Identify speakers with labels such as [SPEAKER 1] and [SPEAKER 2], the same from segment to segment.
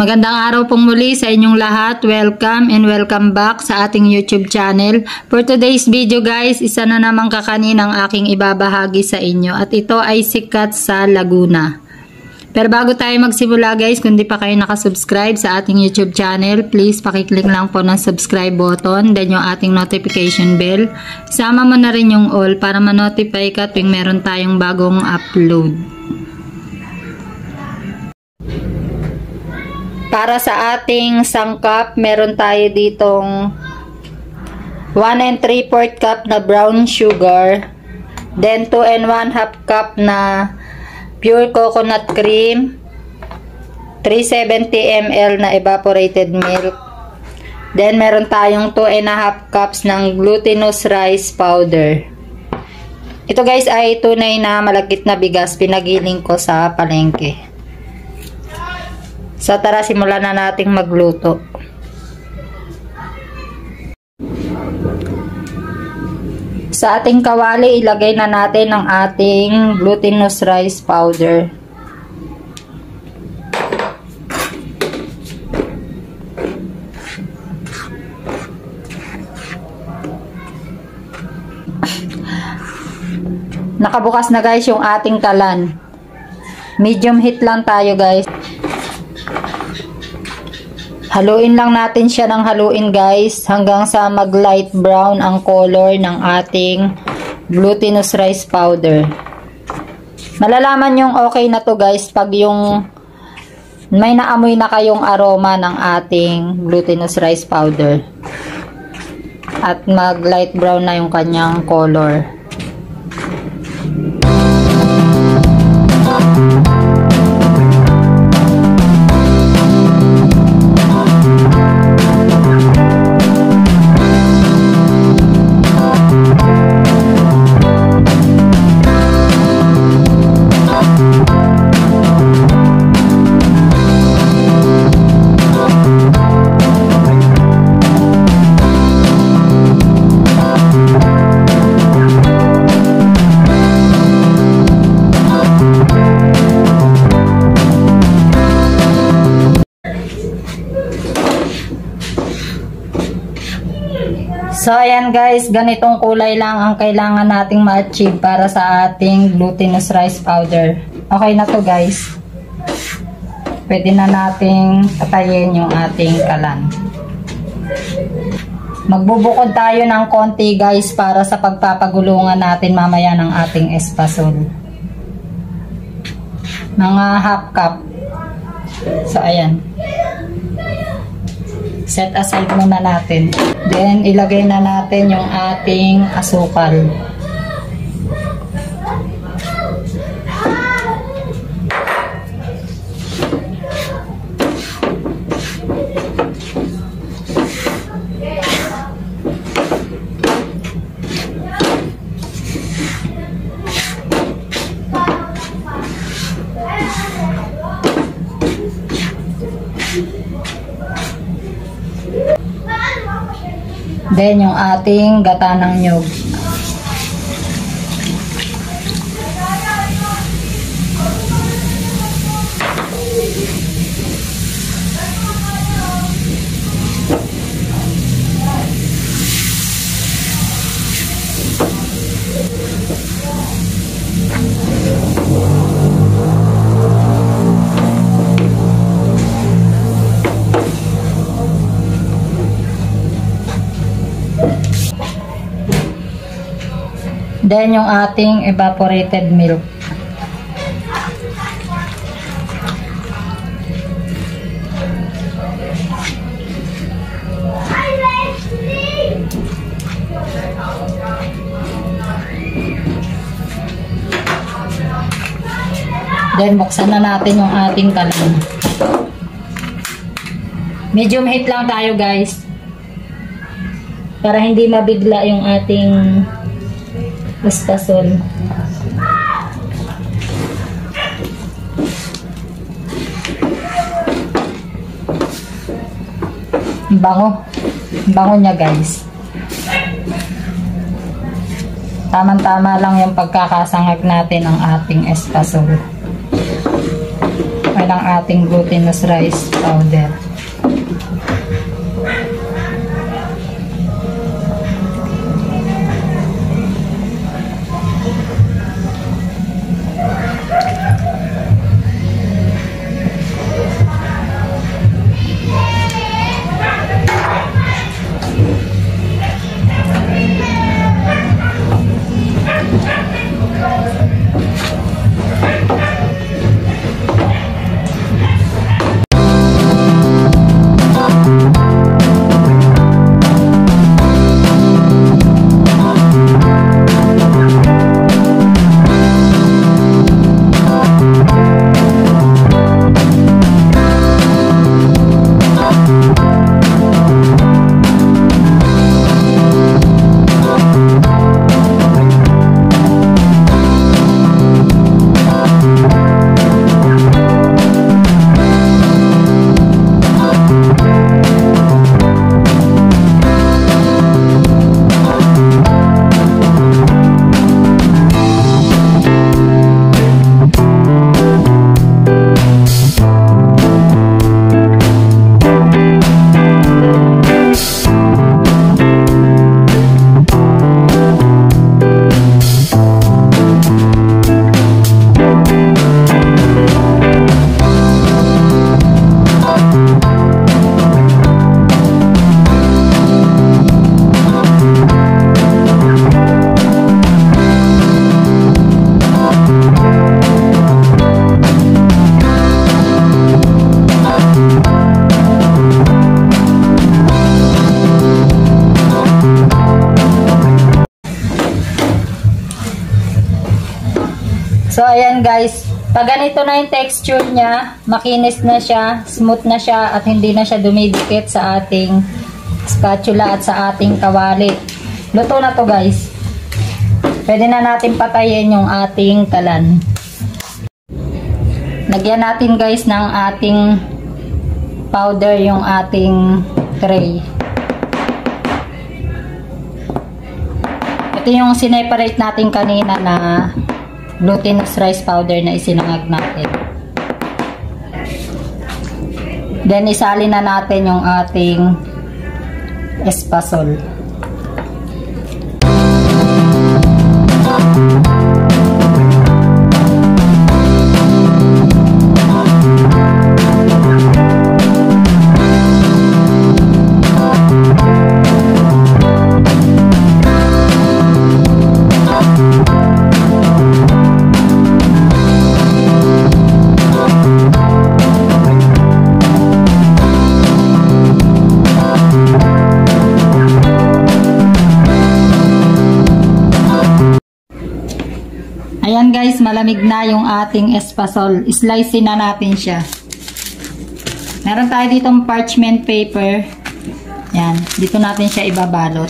[SPEAKER 1] Magandang araw pong muli sa inyong lahat. Welcome and welcome back sa ating YouTube channel. For today's video guys, isa na namang kakanin ang aking ibabahagi sa inyo. At ito ay sikat sa Laguna. Pero bago tayo magsimula guys, kung di pa kayo nakasubscribe sa ating YouTube channel, please pakiclick lang po ng subscribe button, then yung ating notification bell. Sama mo na rin yung all para ma-notify ka tuwing meron tayong bagong upload. Para sa ating sangkap, meron tayo ditong 1 3/4 cup na brown sugar, then 2 1/2 cup na pure coconut cream, 370 ml na evaporated milk, then meron tayong 2 1/2 cups ng glutinous rice powder. Ito guys ay tunay na malagkit na bigas, pinagiling ko sa palengke. So tara, simulan na nating magluto. Sa ating kawali, ilagay na natin ang ating glutinous rice powder. Nakabukas na guys yung ating kalan. Medium heat lang tayo guys. Haluin lang natin siya ng haluin guys hanggang sa mag light brown ang color ng ating glutinous rice powder. Malalaman yung okay na to guys pag yung may naamoy na kayong aroma ng ating glutinous rice powder at mag light brown na yung kanyang color. So ayan guys, ganitong kulay lang ang kailangan nating ma-achieve para sa ating glutinous rice powder. Okay na to guys. Pwede na nating patayin yung ating kalan. Magbubukod tayo ng konti guys para sa pagpapagulungan natin mamaya ng ating espasol. Mga half cup. So ayan. Set aside muna natin. Then, ilagay na natin yung ating asukal. Then, yung ating gata ng nyug. Then, yung ating evaporated milk. Then, buksan na natin yung ating kalan. Medium heat lang tayo guys. Para hindi mabigla yung ating espasol. Bango niya guys. Tamang-tama lang yung pagkakasangag natin ng ating espasol. na ng ating glutinous rice powder. So, ayan guys. Pag ganito na yung texture niya, makinis na siya, smooth na siya, at hindi na siya dumidikit sa ating spatula at sa ating kawali. Luto na to guys. Pwede na natin patayin yung ating kalan. Lagyan natin guys ng ating powder yung ating tray. Ito yung sineparate natin kanina na glutinous rice powder na isinangag natin. Then isali na natin yung ating espasol. Ayan guys, malamig na yung ating espasol. Slice na natin siya. Meron tayo ditong parchment paper. Yan, dito natin siya ibabalot.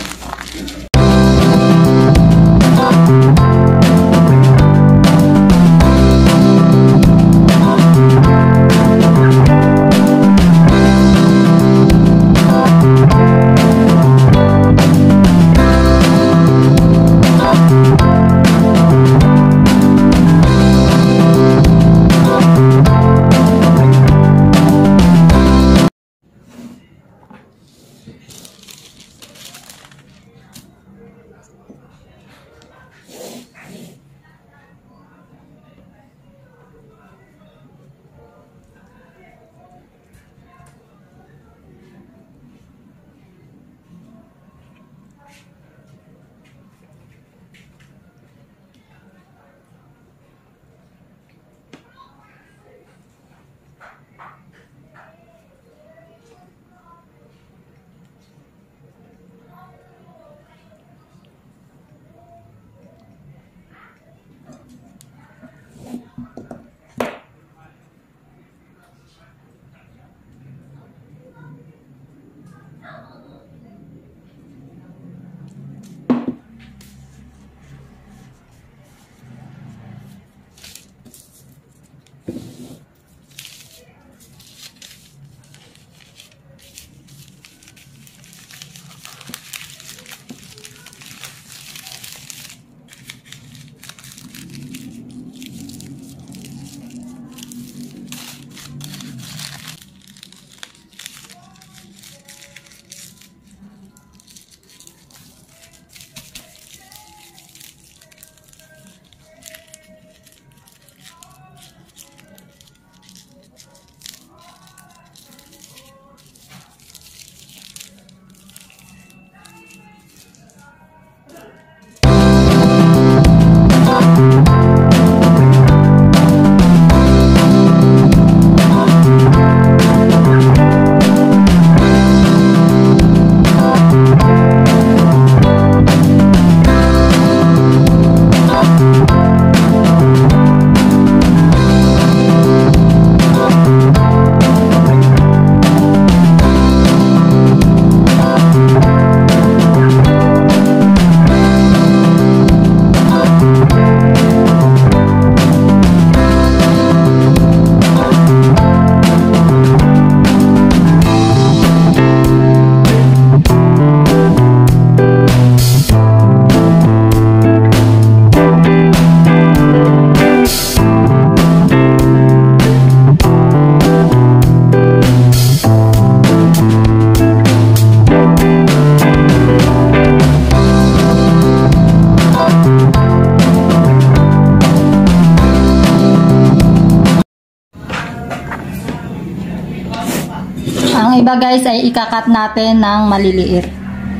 [SPEAKER 1] iba guys ay ikakat natin ng maliliit.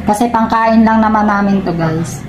[SPEAKER 1] Kasi pangkain lang naman namin to guys.